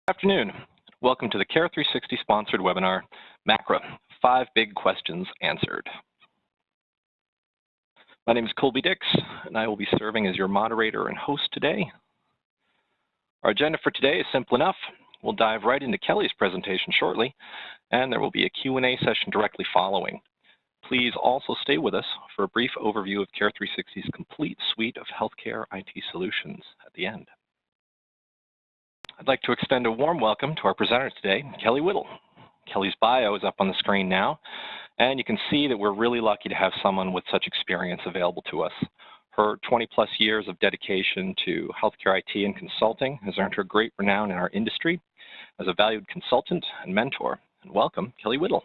Good afternoon. Welcome to the Care 360 sponsored webinar, MACRA, 5 Big Questions Answered. My name is Colby Dix, and I will be serving as your moderator and host today. Our agenda for today is simple enough. We'll dive right into Kelly's presentation shortly, and there will be a Q&A session directly following. Please also stay with us for a brief overview of Care 360's complete suite of healthcare IT solutions at the end. I'd like to extend a warm welcome to our presenter today, Kelly Whittle. Kelly's bio is up on the screen now, and you can see that we're really lucky to have someone with such experience available to us. Her 20-plus years of dedication to healthcare IT and consulting has earned her great renown in our industry as a valued consultant and mentor. And welcome, Kelly Whittle.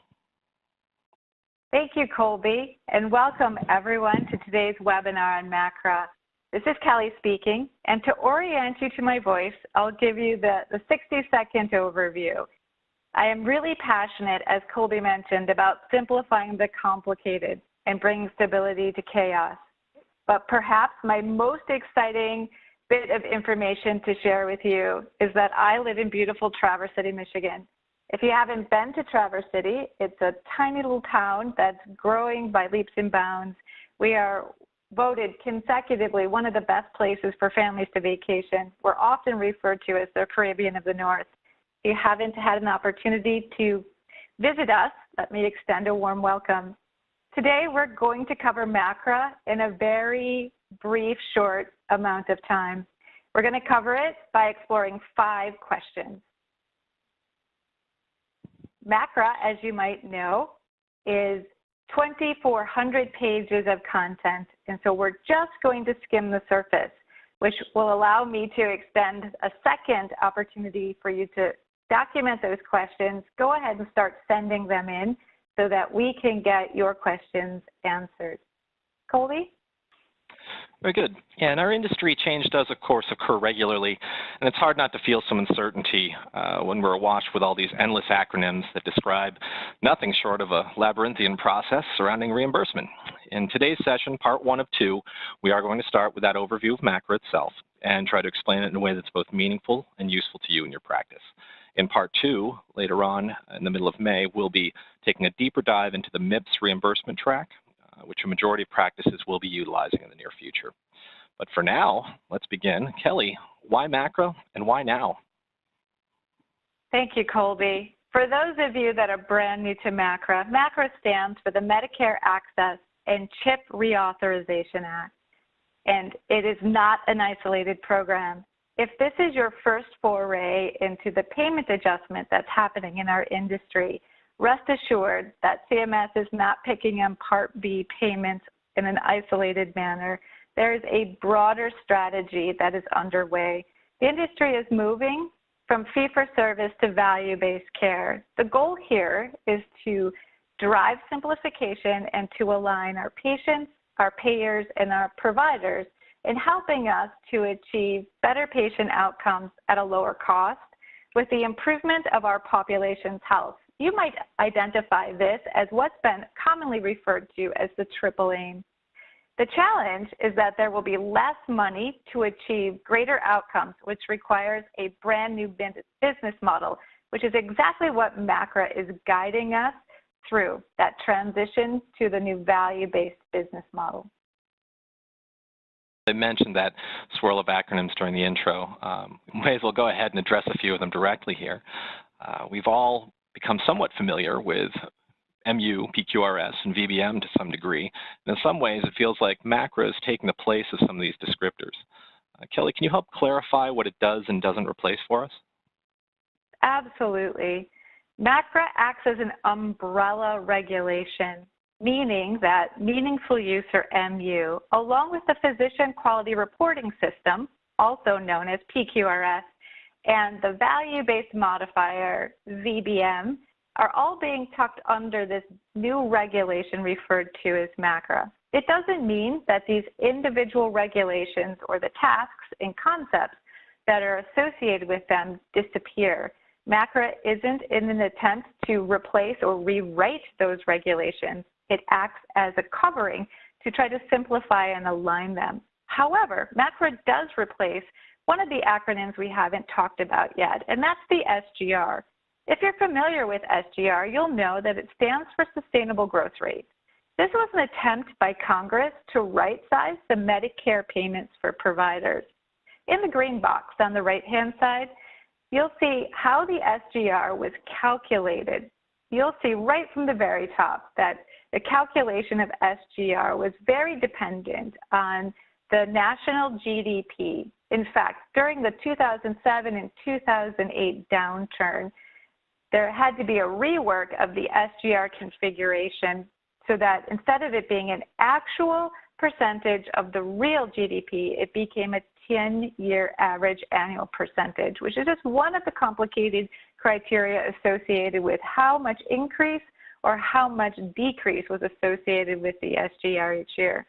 Thank you, Colby, and welcome everyone to today's webinar on MACRA. This is Kelly speaking, and to orient you to my voice, I'll give you the 60-second overview. I am really passionate, as Colby mentioned, about simplifying the complicated and bringing stability to chaos. But perhaps my most exciting bit of information to share with you is that I live in beautiful Traverse City, Michigan. If you haven't been to Traverse City, it's a tiny little town that's growing by leaps and bounds. We are voted consecutively one of the best places for families to vacation. We're often referred to as the Caribbean of the North. If you haven't had an opportunity to visit us, let me extend a warm welcome. Today, we're going to cover MACRA in a very brief, short amount of time. We're going to cover it by exploring 5 questions. MACRA, as you might know, is 2,400 pages of content, and so we're just going to skim the surface, which will allow me to extend a second opportunity for you to document those questions. Go ahead and start sending them in so that we can get your questions answered. Colby? Very good. Yeah, in our industry, change does, of course, occur regularly, and it's hard not to feel some uncertainty when we're awash with all these endless acronyms that describe nothing short of a labyrinthian process surrounding reimbursement. In today's session, part 1 of 2, we are going to start with that overview of MACRA itself and try to explain it in a way that's both meaningful and useful to you in your practice. In part 2, later on in the middle of May, we'll be taking a deeper dive into the MIPS reimbursement track, which a majority of practices will be utilizing in the near future. But for now, let's begin. Kelly, why MACRA and why now? Thank you, Colby. For those of you that are brand new to MACRA, MACRA stands for the Medicare Access and CHIP Reauthorization Act, and it is not an isolated program. If this is your first foray into the payment adjustment that's happening in our industry, rest assured that CMS is not picking on Part B payments in an isolated manner. There is a broader strategy that is underway. The industry is moving from fee-for-service to value-based care. The goal here is to drive simplification and to align our patients, our payers, and our providers in helping us to achieve better patient outcomes at a lower cost with the improvement of our population's health. You might identify this as what's been commonly referred to as the triple aim. The challenge is that there will be less money to achieve greater outcomes, which requires a brand new business model, which is exactly what MACRA is guiding us through, that transition to the new value-based business model. I mentioned that swirl of acronyms during the intro. We may as well go ahead and address a few of them directly here. We've all become somewhat familiar with MU, PQRS, and VBM to some degree. And in some ways, it feels like MACRA is taking the place of some of these descriptors. Kelly, can you help clarify what it does and doesn't replace for us? Absolutely. MACRA acts as an umbrella regulation, meaning that meaningful use, or MU, along with the Physician Quality Reporting System, also known as PQRS, and the value-based modifier, VBM, are all being tucked under this new regulation referred to as MACRA. It doesn't mean that these individual regulations or the tasks and concepts that are associated with them disappear. MACRA isn't in an attempt to replace or rewrite those regulations. It acts as a covering to try to simplify and align them. However, MACRA does replace one of the acronyms we haven't talked about yet, and that's the SGR. If you're familiar with SGR, you'll know that it stands for Sustainable Growth Rate. This was an attempt by Congress to right-size the Medicare payments for providers. In the green box on the right-hand side, you'll see how the SGR was calculated. You'll see right from the very top that the calculation of SGR was very dependent on the national GDP. In fact, during the 2007 and 2008 downturn, there had to be a rework of the SGR configuration so that instead of it being an actual percentage of the real GDP, it became a 10-year average annual percentage, which is just one of the complicated criteria associated with how much increase or how much decrease was associated with the SGR each year.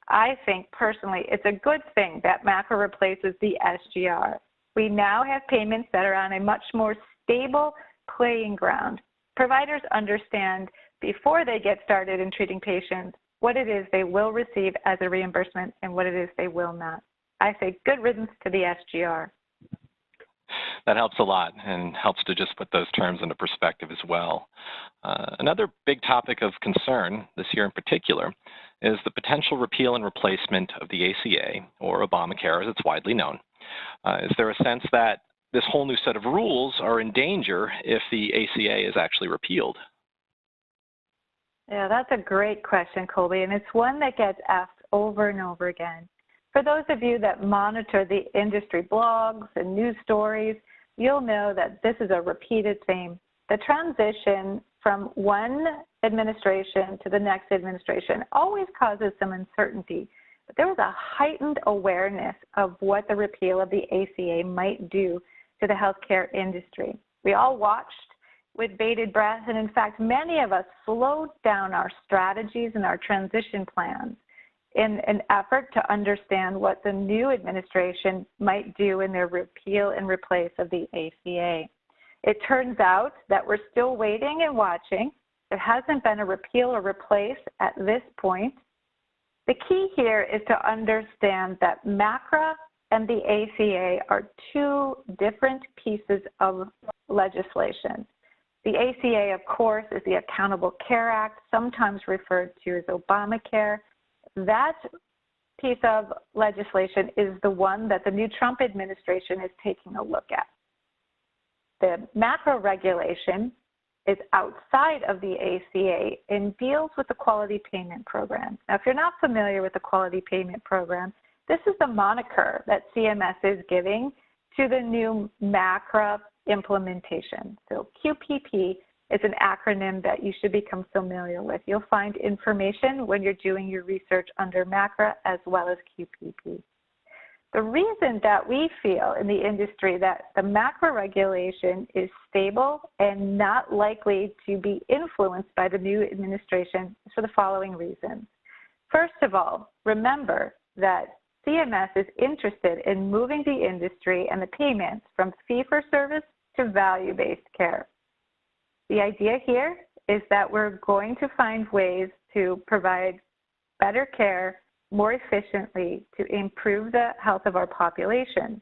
I think personally it's a good thing that MACRA replaces the SGR. We now have payments that are on a much more stable playing ground. Providers understand before they get started in treating patients what it is they will receive as a reimbursement and what it is they will not. I say good riddance to the SGR. That helps a lot and helps to just put those terms into perspective as well. Another big topic of concern this year in particular is the potential repeal and replacement of the ACA, or Obamacare as it's widely known. Is there a sense that this whole new set of rules are in danger if the ACA is actually repealed? Yeah, that's a great question, Colby, and it's one that gets asked over and over again. For those of you that monitor the industry blogs and news stories, you'll know that this is a repeated theme. The transition from one administration to the next administration always causes some uncertainty, but there was a heightened awareness of what the repeal of the ACA might do to the healthcare industry. We all watched with bated breath, and in fact, many of us slowed down our strategies and our transition plans in an effort to understand what the new administration might do in their repeal and replace of the ACA. It turns out that we're still waiting and watching. There hasn't been a repeal or replace at this point. The key here is to understand that MACRA and the ACA are two different pieces of legislation. The ACA, of course, is the Accountable Care Act, sometimes referred to as Obamacare. That piece of legislation is the one that the new Trump administration is taking a look at. The MACRA regulation is outside of the ACA and deals with the Quality Payment Program. Now, if you're not familiar with the Quality Payment Program, this is the moniker that CMS is giving to the new MACRA implementation. So QPP is an acronym that you should become familiar with. You'll find information when you're doing your research under MACRA as well as QPP. The reason that we feel in the industry that the MACRA regulation is stable and not likely to be influenced by the new administration is for the following reasons. First of all, remember that CMS is interested in moving the industry and the payments from fee-for-service to value-based care. The idea here is that we're going to find ways to provide better care more efficiently to improve the health of our population.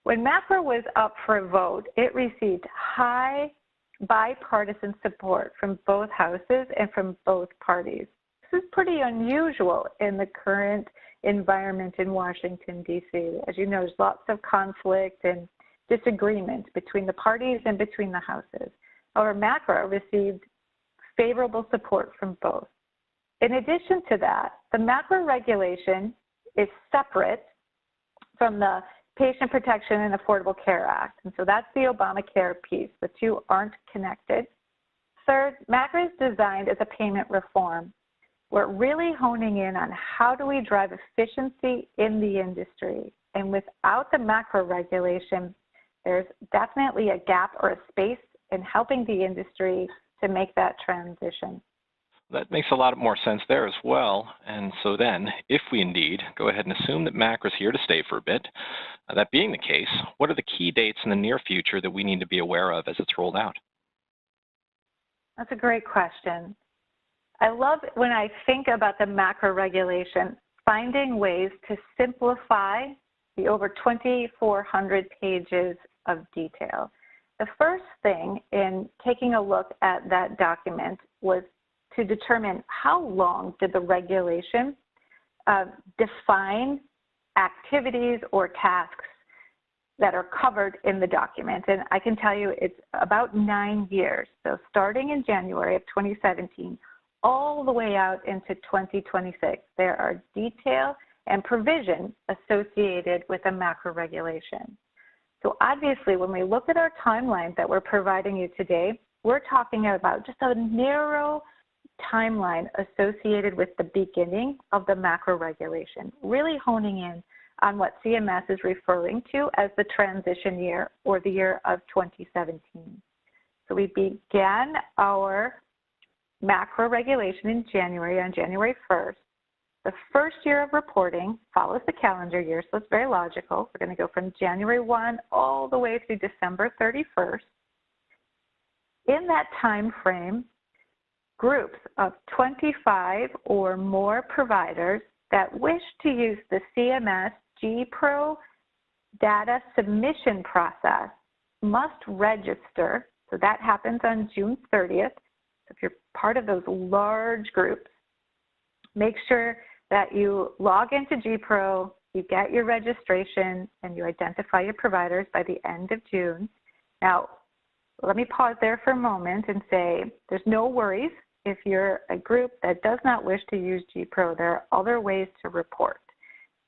When MACRA was up for a vote, it received high bipartisan support from both houses and from both parties. This is pretty unusual in the current environment in Washington, D.C. As you know, there's lots of conflict and disagreement between the parties and between the houses. However, MACRA received favorable support from both. In addition to that, the MACRA regulation is separate from the Patient Protection and Affordable Care Act, and so that's the Obamacare piece. The two aren't connected. Third, MACRA is designed as a payment reform. We're really honing in on how do we drive efficiency in the industry, and without the MACRA regulation, there's definitely a gap or a space in helping the industry to make that transition. That makes a lot more sense there as well. And so then, if we indeed go ahead and assume that MACRA is here to stay for a bit, that being the case, what are the key dates in the near future that we need to be aware of as it's rolled out? That's a great question. I love when I think about the MACRA regulation, finding ways to simplify the over 2,400 pages of detail. The first thing in taking a look at that document was to determine how long did the regulation define activities or tasks that are covered in the document. And I can tell you it's about 9 years. So starting in January of 2017, all the way out into 2026, there are detail and provision associated with a MACRA regulation. So obviously, when we look at our timeline that we're providing you today, we're talking about just a narrow timeline associated with the beginning of the MACRA regulation, really honing in on what CMS is referring to as the transition year or the year of 2017. So we began our MACRA regulation in January, on January 1st. The first year of reporting follows the calendar year, so it's very logical. We're going to go from January 1 all the way through December 31st. In that time frame, groups of 25 or more providers that wish to use the CMS GPRO data submission process must register. So that happens on June 30th. So if you're part of those large groups, make sure that you log into GPRO, you get your registration, and you identify your providers by the end of June. Now, let me pause there for a moment and say there's no worries if you're a group that does not wish to use GPRO. There are other ways to report.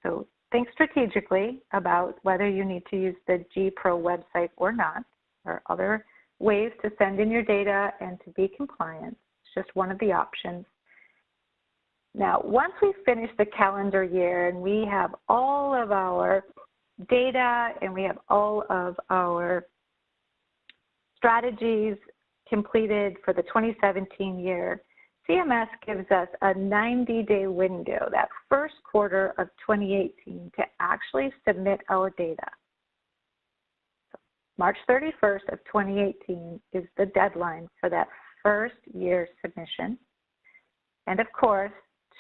So think strategically about whether you need to use the GPRO website or not. There are other ways to send in your data and to be compliant. It's just one of the options. Now, once we finish the calendar year and we have all of our data and we have all of our strategies completed for the 2017 year, CMS gives us a 90-day window, that first quarter of 2018, to actually submit our data. So March 31st of 2018 is the deadline for that first year submission. And of course,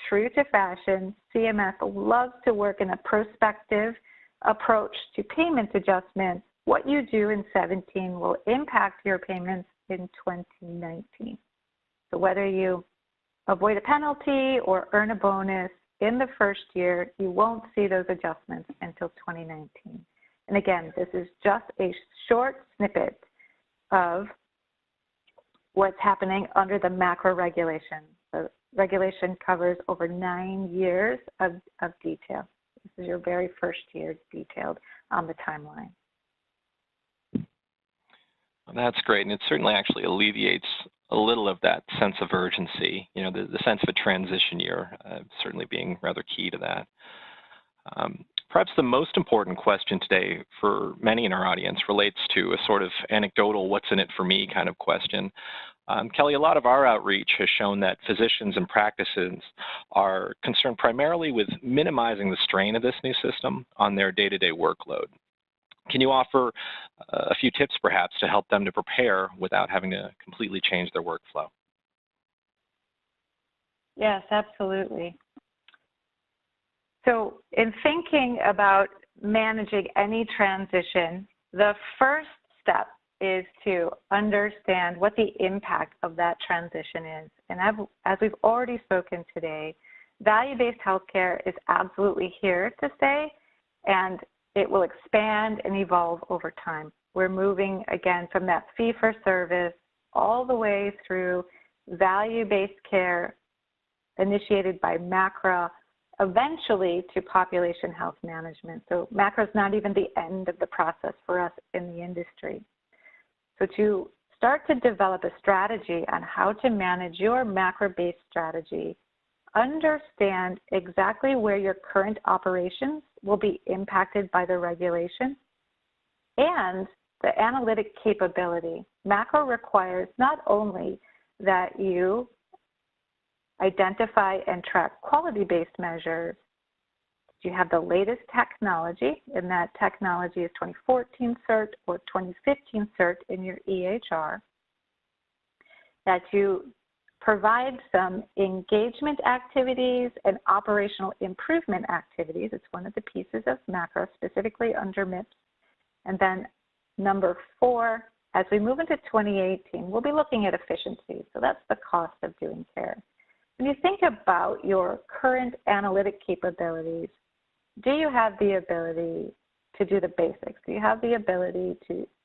true to fashion, CMS loves to work in a prospective approach to payment adjustments. What you do in 17 will impact your payments in 2019. So whether you avoid a penalty or earn a bonus in the first year, you won't see those adjustments until 2019. And again, this is just a short snippet of what's happening under the MACRA regulation. The regulation covers over 9 years of detail. This is your very first year detailed on the timeline. Well, that's great, and it certainly actually alleviates a little of that sense of urgency, you know, the sense of a transition year certainly being rather key to that. Perhaps the most important question today for many in our audience relates to a sort of anecdotal, what's in it for me kind of question. Kelly, a lot of our outreach has shown that physicians and practices are concerned primarily with minimizing the strain of this new system on their day-to-day workload. Can you offer a few tips perhaps to help them to prepare without having to completely change their workflow? Yes, absolutely. So in thinking about managing any transition, the first step is to understand what the impact of that transition is. And as we've already spoken today, value-based healthcare is absolutely here to stay, and it will expand and evolve over time. We're moving, again, from that fee-for-service all the way through value-based care initiated by MACRA, eventually to population health management. So MACRA is not even the end of the process for us in the industry. So to start to develop a strategy on how to manage your MACRA-based strategy, understand exactly where your current operations will be impacted by the regulation and the analytic capability. MACRA requires not only that you identify and track quality-based measures, you have the latest technology, and that technology is 2014 CERT or 2015 CERT in your EHR, that you provide some engagement activities and operational improvement activities. It's one of the pieces of MACRA, specifically under MIPS. And then number 4, as we move into 2018, we'll be looking at efficiency. So that's the cost of doing care. When you think about your current analytic capabilities, do you have the ability to do the basics? Do you have the ability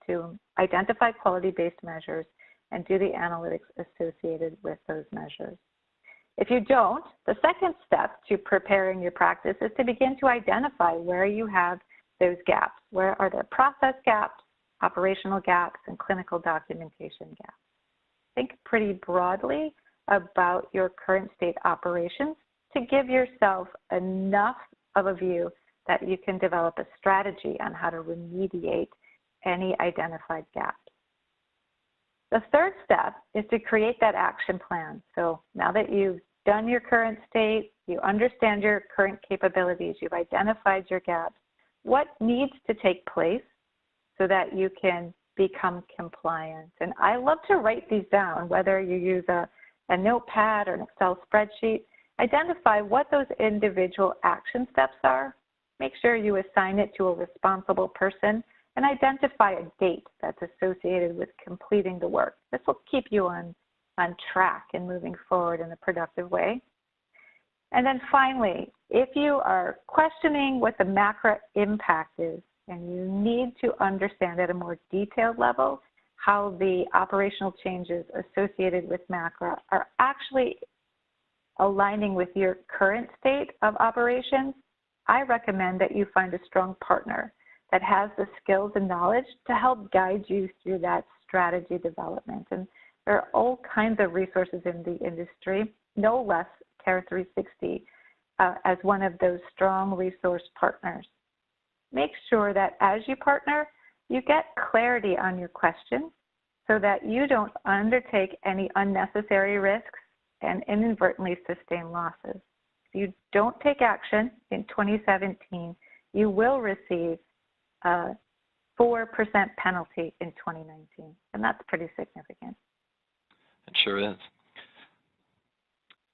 to identify quality-based measures and do the analytics associated with those measures? If you don't, the second step to preparing your practice is to begin to identify where you have those gaps. Where are there process gaps, operational gaps, and clinical documentation gaps? Think pretty broadly about your current state operations to give yourself enough of a view that you can develop a strategy on how to remediate any identified gaps. The third step is to create that action plan. So now that you've done your current state, you understand your current capabilities, you've identified your gaps, what needs to take place so that you can become compliant? And I love to write these down, whether you use a notepad or an Excel spreadsheet. Identify what those individual action steps are. Make sure you assign it to a responsible person and identify a date that's associated with completing the work. This will keep you on track and moving forward in a productive way. And then finally, if you are questioning what the MACRA impact is and you need to understand at a more detailed level how the operational changes associated with MACRA are actually aligning with your current state of operations, I recommend that you find a strong partner that has the skills and knowledge to help guide you through that strategy development. And there are all kinds of resources in the industry, no less Care 360 as one of those strong resource partners. Make sure that as you partner, you get clarity on your questions so that you don't undertake any unnecessary risks and inadvertently sustain losses. If you don't take action in 2017, you will receive a 4% penalty in 2019, and that's pretty significant. It sure is.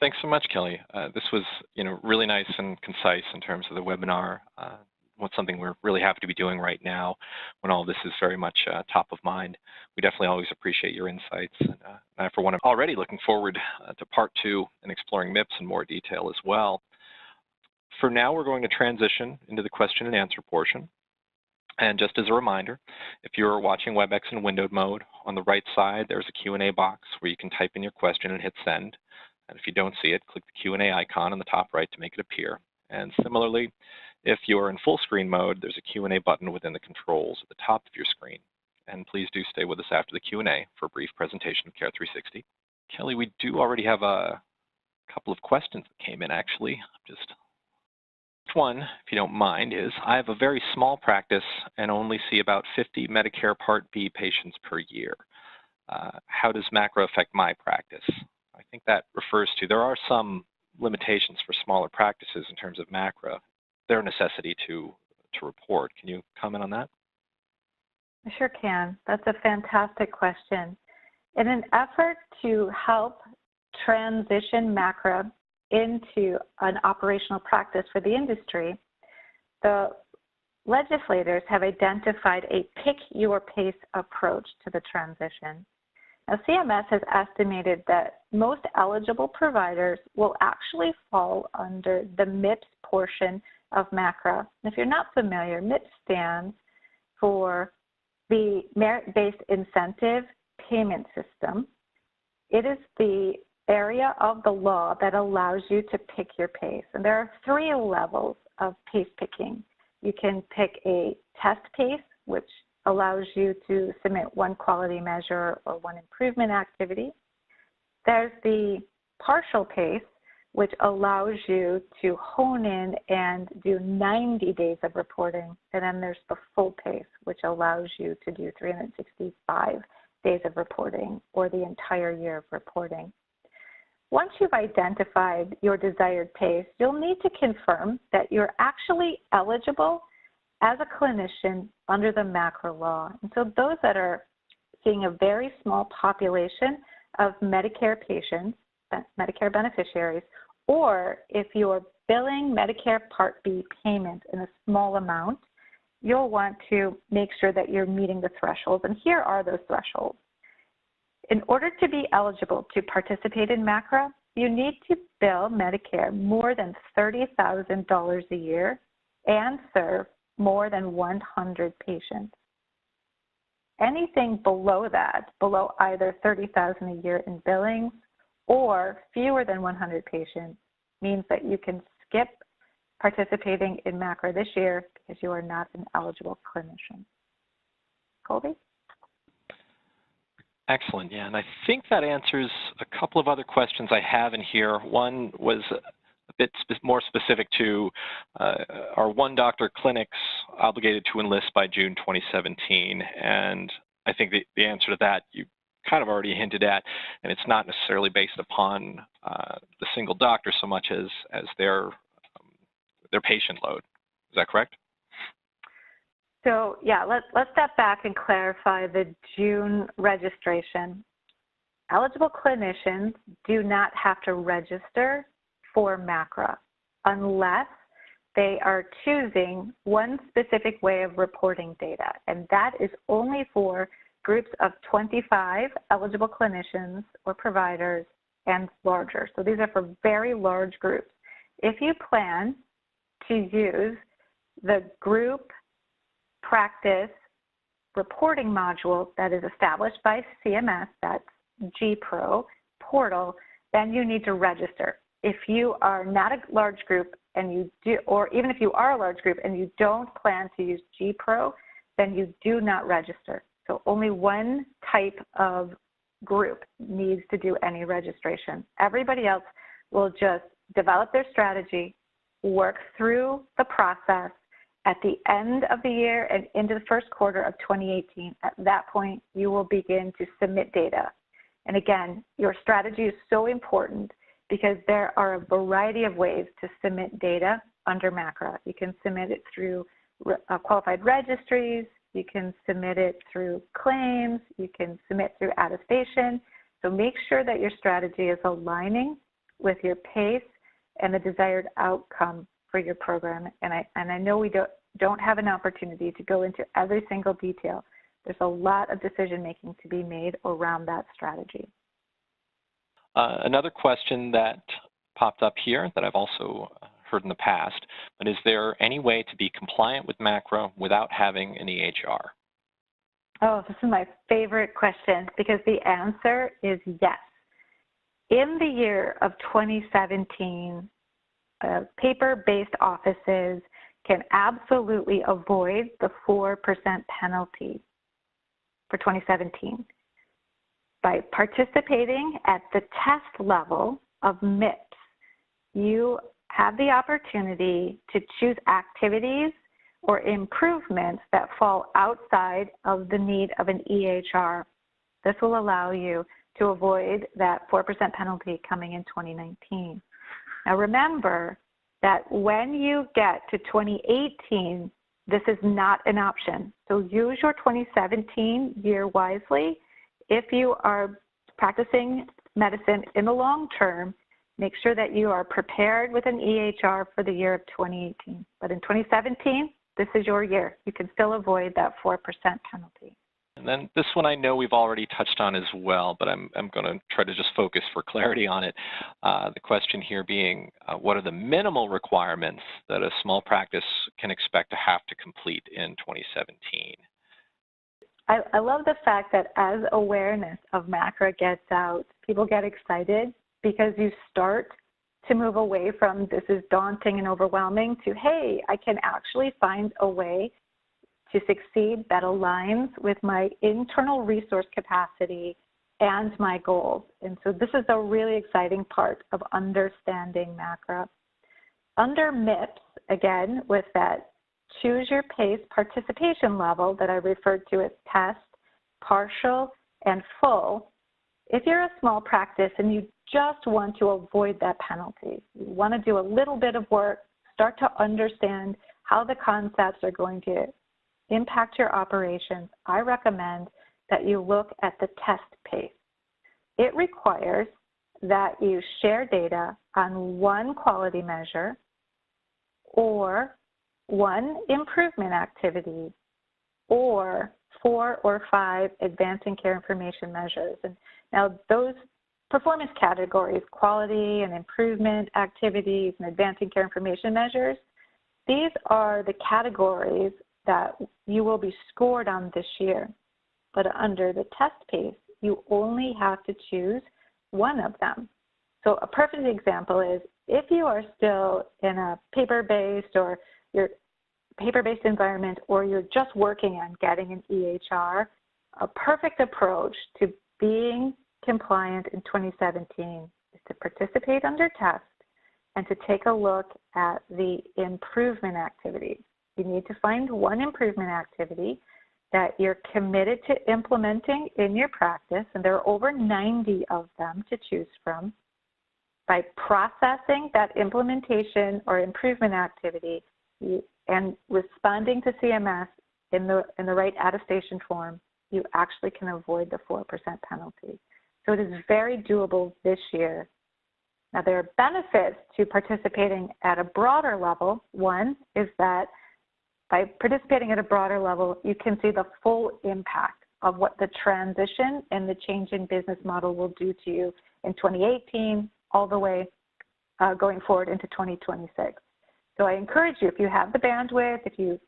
Thanks so much, Kelly. This was, really nice and concise in terms of the webinar. What's something we're really happy to be doing right now when all this is very much top of mind. We definitely always appreciate your insights. And I, for one, am already looking forward to part 2 and exploring MIPS in more detail as well. For now, we're going to transition into the question and answer portion. And just as a reminder, if you're watching WebEx in windowed mode, on the right side, there's a Q&A box where you can type in your question and hit send. And if you don't see it, click the Q&A icon on the top right to make it appear. And similarly, if you're in full screen mode, there's a Q&A button within the controls at the top of your screen. And please do stay with us after the Q&A for a brief presentation of Care 360. Kelly, we do already have a couple of questions that came in, actually. One, if you don't mind, is I have a very small practice and only see about 50 Medicare Part B patients per year. How does MACRA affect my practice? I think that refers to, there are some limitations for smaller practices in terms of MACRA, their necessity to report. Can you comment on that? I sure can. That's a fantastic question. In an effort to help transition MACRA into an operational practice for the industry, the legislators have identified a pick your pace approach to the transition. Now, CMS has estimated that most eligible providers will actually fall under the MIPS portion of MACRA. And if you're not familiar, MIPS stands for the Merit-Based Incentive Payment System. It is the area of the law that allows you to pick your pace. And there are 3 levels of pace picking. You can pick a test pace, which allows you to submit 1 quality measure or 1 improvement activity. There's the partial pace, which allows you to hone in and do 90 days of reporting. And then there's the full pace, which allows you to do 365 days of reporting or the entire year of reporting. Once you've identified your desired pace, you'll need to confirm that you're actually eligible as a clinician under the MACRA law. And so those that are seeing a very small population of Medicare patients Medicare beneficiaries, or if you're billing Medicare Part B payments in a small amount, you'll want to make sure that you're meeting the thresholds. And here are those thresholds. In order to be eligible to participate in MACRA, you need to bill Medicare more than $30,000 a year and serve more than 100 patients. Anything below that, below either $30,000 a year in billings or fewer than 100 patients, means that you can skip participating in MACRA this year because you are not an eligible clinician. Colby? Excellent, yeah, and I think that answers a couple of other questions I have in here. One was a bit more specific to are one doctor clinics obligated to enlist by June 2017? And I think the answer to that you kind of already hinted at, and it's not necessarily based upon the single doctor so much as their patient load. Is that correct? So yeah, let's step back and clarify the June registration. Eligible clinicians do not have to register for MACRA unless they are choosing one specific way of reporting data, and that is only for groups of 25 eligible clinicians or providers and larger. So these are for very large groups. If you plan to use the group practice reporting module that is established by CMS, that's GPRO portal, then you need to register. If you are not a large group and you do, or even if you are a large group and you don't plan to use GPRO, then you do not register. So only one type of group needs to do any registration. Everybody else will just develop their strategy, work through the process. At the end of the year and into the first quarter of 2018, at that point, you will begin to submit data. And again, your strategy is so important because there are a variety of ways to submit data under MACRA. You can submit it through qualified registries, you can submit it through claims, you can submit through attestation. So make sure that your strategy is aligning with your pace and the desired outcome for your program. And I know we don't have an opportunity to go into every single detail. There's a lot of decision making to be made around that strategy. Another question that popped up here that I've also heard in the past, but is there any way to be compliant with MACRA without having an EHR? Oh, this is my favorite question because the answer is yes. In the year of 2017, paper-based offices can absolutely avoid the 4% penalty for 2017 by participating at the test level of MIPS. You have the opportunity to choose activities or improvements that fall outside of the need of an EHR. This will allow you to avoid that 4% penalty coming in 2019. Now remember that when you get to 2018, this is not an option. So use your 2017 year wisely. If you are practicing medicine in the long term, make sure that you are prepared with an EHR for the year of 2018. But in 2017, this is your year. You can still avoid that 4% penalty. And then this one I know we've already touched on as well, but I'm going to try to just focus for clarity on it. The question here being, what are the minimal requirements that a small practice can expect to have to complete in 2017? I love the fact that as awareness of MACRA gets out, people get excited because you start to move away from this is daunting and overwhelming to, hey, I can actually find a way to succeed that aligns with my internal resource capacity and my goals. And so this is a really exciting part of understanding MACRA. Under MIPS, again, with that choose your pace participation level that I referred to as test, partial, and full, if you're a small practice and you just want to avoid that penalty, you want to do a little bit of work, start to understand how the concepts are going to impact your operations, I recommend that you look at the test pace. It requires that you share data on one quality measure or one improvement activity or 4 or 5 advancing care information measures. And now those performance categories, quality and improvement activities and advancing care information measures, these are the categories that you will be scored on this year. But under the test pace, you only have to choose one of them. So a perfect example is if you are still in a paper-based or your paper-based environment, or you're just working on getting an EHR, a perfect approach to being compliant in 2017 is to participate under test and to take a look at the improvement activities. You need to find one improvement activity that you're committed to implementing in your practice, and there are over 90 of them to choose from. By processing that implementation or improvement activity and responding to CMS in the right attestation form, you actually can avoid the 4% penalty. So it is very doable this year. Now, there are benefits to participating at a broader level. One is that by participating at a broader level, you can see the full impact of what the transition and the change in business model will do to you in 2018 all the way going forward into 2026. So I encourage you, if you have the bandwidth, if you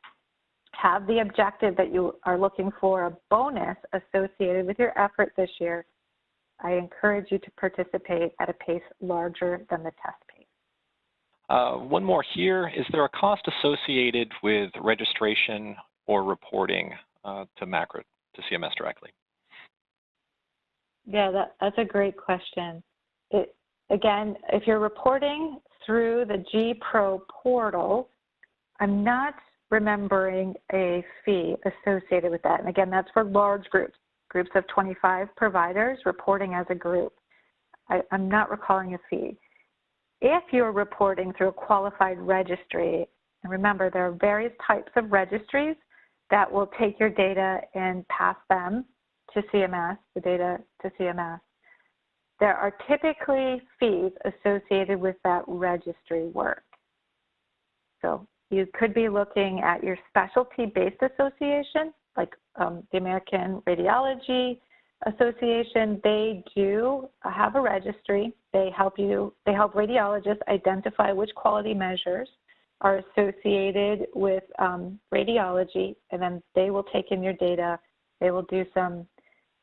have the objective that you are looking for, a bonus associated with your effort this year, I encourage you to participate at a pace larger than the test pace. One more here. Is there a cost associated with registration or reporting to MACRA, to CMS directly? Yeah, that's a great question. Again, if you're reporting through the G-Pro portal, I'm not remembering a fee associated with that. And again, that's for large groups, groups of 25 providers reporting as a group. I'm not recalling a fee. If you're reporting through a qualified registry, and remember there are various types of registries that will take your data and pass them to CMS, the data to CMS, there are typically fees associated with that registry work. So you could be looking at your specialty-based association, like the American Radiology Association. They do have a registry. They help radiologists identify which quality measures are associated with radiology, and then they will take in your data. They will do some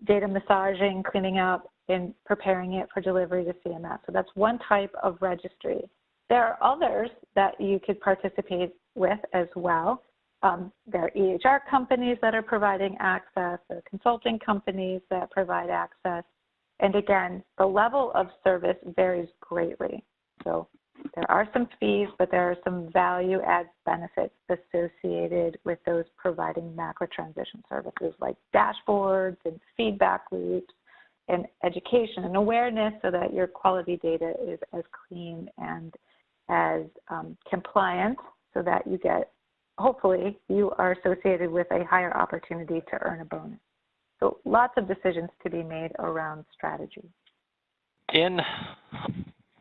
data massaging, cleaning up, and preparing it for delivery to CMS. So that's one type of registry. There are others that you could participate with as well. There are EHR companies that are providing access, there are consulting companies that provide access. And again, the level of service varies greatly. So there are some fees, but there are some value add benefits associated with those providing MACRA transition services like dashboards and feedback loops and education and awareness so that your quality data is as clean and as compliant so that you get, hopefully, you are associated with a higher opportunity to earn a bonus. So lots of decisions to be made around strategy. In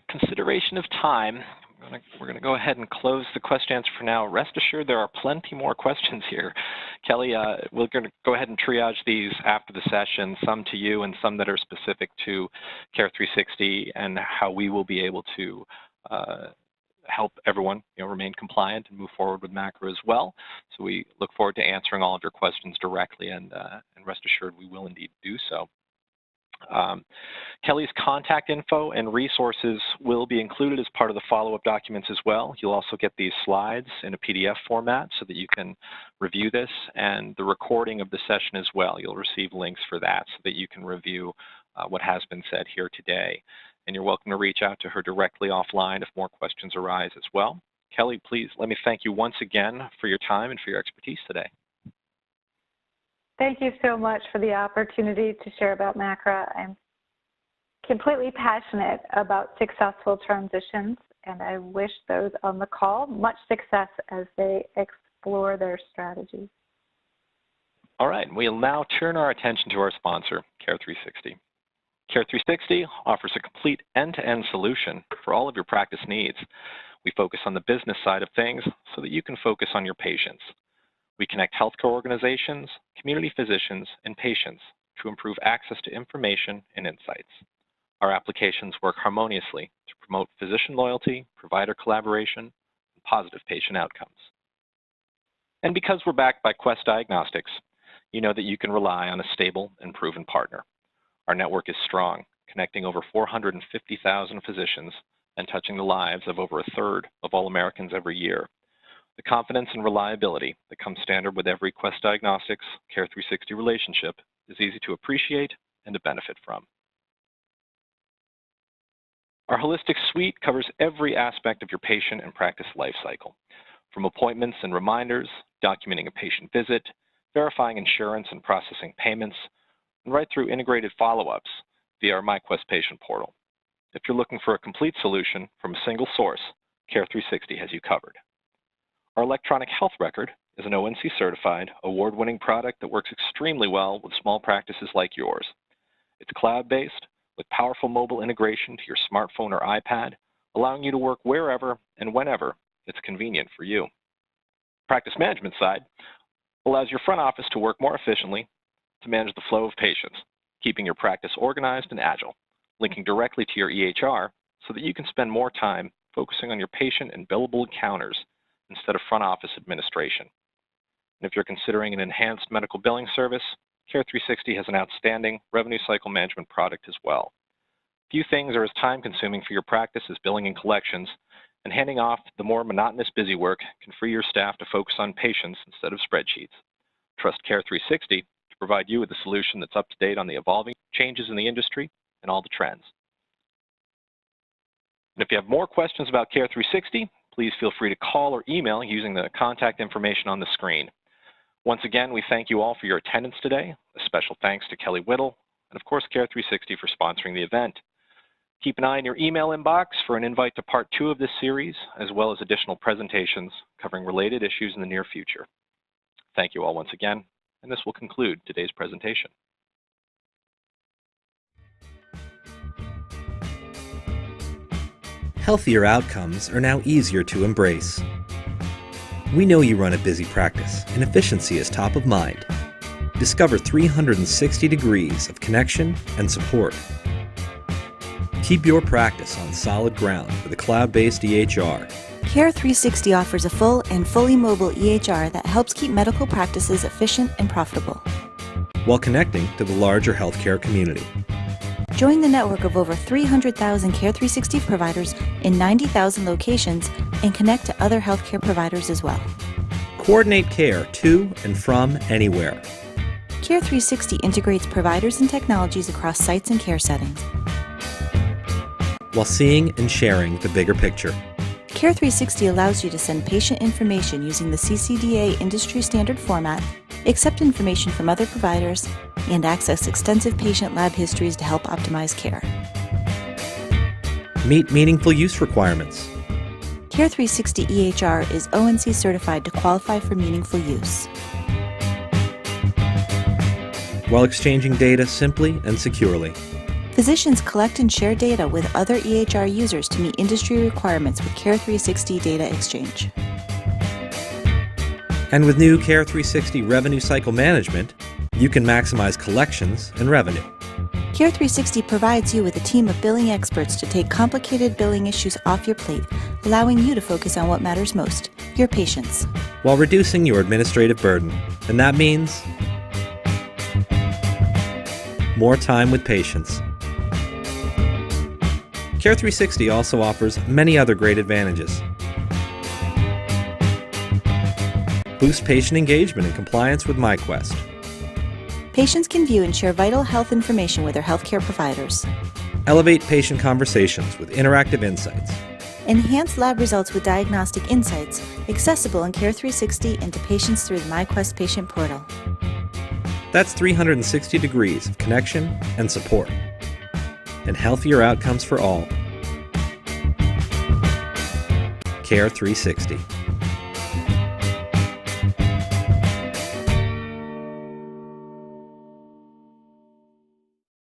consideration of time, we're going to go ahead and close the question answer for now. Rest assured there are plenty more questions here. Kelly, we're going to go ahead and triage these after the session, some to you and some that are specific to Care 360 and how we will be able to help everyone remain compliant and move forward with MACRA as well. So we look forward to answering all of your questions directly, and rest assured we will indeed do so. Kelly's contact info and resources will be included as part of the follow-up documents as well. You'll also get these slides in a PDF format so that you can review this, and the recording of the session as well. You'll receive links for that so that you can review what has been said here today. And you're welcome to reach out to her directly offline if more questions arise as well. Kelly, please let me thank you once again for your time and for your expertise today. Thank you so much for the opportunity to share about MACRA. I'm completely passionate about successful transitions, and I wish those on the call much success as they explore their strategies. All right, we'll now turn our attention to our sponsor, Care 360. Care360 offers a complete end-to-end solution for all of your practice needs. We focus on the business side of things so that you can focus on your patients. We connect healthcare organizations, community physicians, and patients to improve access to information and insights. Our applications work harmoniously to promote physician loyalty, provider collaboration, and positive patient outcomes. And because we're backed by Quest Diagnostics, you know that you can rely on a stable and proven partner. Our network is strong, connecting over 450,000 physicians and touching the lives of over a third of all Americans every year. The confidence and reliability that comes standard with every Quest Diagnostics Care360 relationship is easy to appreciate and to benefit from. Our holistic suite covers every aspect of your patient and practice lifecycle, from appointments and reminders, documenting a patient visit, verifying insurance and processing payments, and right through integrated follow-ups via our MyQuest patient portal. If you're looking for a complete solution from a single source, Care360 has you covered. Our electronic health record is an ONC-certified, award-winning product that works extremely well with small practices like yours. It's cloud-based with powerful mobile integration to your smartphone or iPad, allowing you to work wherever and whenever it's convenient for you. Practice management side allows your front office to work more efficiently to manage the flow of patients, keeping your practice organized and agile, linking directly to your EHR so that you can spend more time focusing on your patient and billable encounters instead of front office administration. And if you're considering an enhanced medical billing service, Care360 has an outstanding revenue cycle management product as well. Few things are as time-consuming for your practice as billing and collections, and handing off the more monotonous busy work can free your staff to focus on patients instead of spreadsheets. Trust Care360 to provide you with a solution that's up to date on the evolving changes in the industry and all the trends. And if you have more questions about Care360, please feel free to call or email using the contact information on the screen. Once again, we thank you all for your attendance today. A special thanks to Kelly Whittle and, of course, Care360 for sponsoring the event. Keep an eye on your email inbox for an invite to part 2 of this series, as well as additional presentations covering related issues in the near future. Thank you all once again, and this will conclude today's presentation. Healthier outcomes are now easier to embrace. We know you run a busy practice, and efficiency is top of mind. Discover 360 degrees of connection and support. Keep your practice on solid ground with a cloud-based EHR. Care360 offers a full and fully mobile EHR that helps keep medical practices efficient and profitable, while connecting to the larger healthcare community. Join the network of over 300,000 Care360 providers in 90,000 locations and connect to other healthcare providers as well. Coordinate care to and from anywhere. Care360 integrates providers and technologies across sites and care settings, while seeing and sharing the bigger picture. Care360 allows you to send patient information using the CCDA industry standard format, accept information from other providers, and access extensive patient lab histories to help optimize care. Meet meaningful use requirements. Care360 EHR is ONC certified to qualify for meaningful use, while exchanging data simply and securely. Physicians collect and share data with other EHR users to meet industry requirements with Care360 Data Exchange. And with new Care360 Revenue Cycle Management, you can maximize collections and revenue. Care360 provides you with a team of billing experts to take complicated billing issues off your plate, allowing you to focus on what matters most, your patients, while reducing your administrative burden. And that means more time with patients. Care360 also offers many other great advantages. Boost patient engagement and compliance with MyQuest. Patients can view and share vital health information with their healthcare providers. Elevate patient conversations with interactive insights. Enhance lab results with diagnostic insights, accessible in Care360 and to patients through the MyQuest patient portal. That's 360 degrees of connection and support, and healthier outcomes for all. Care360.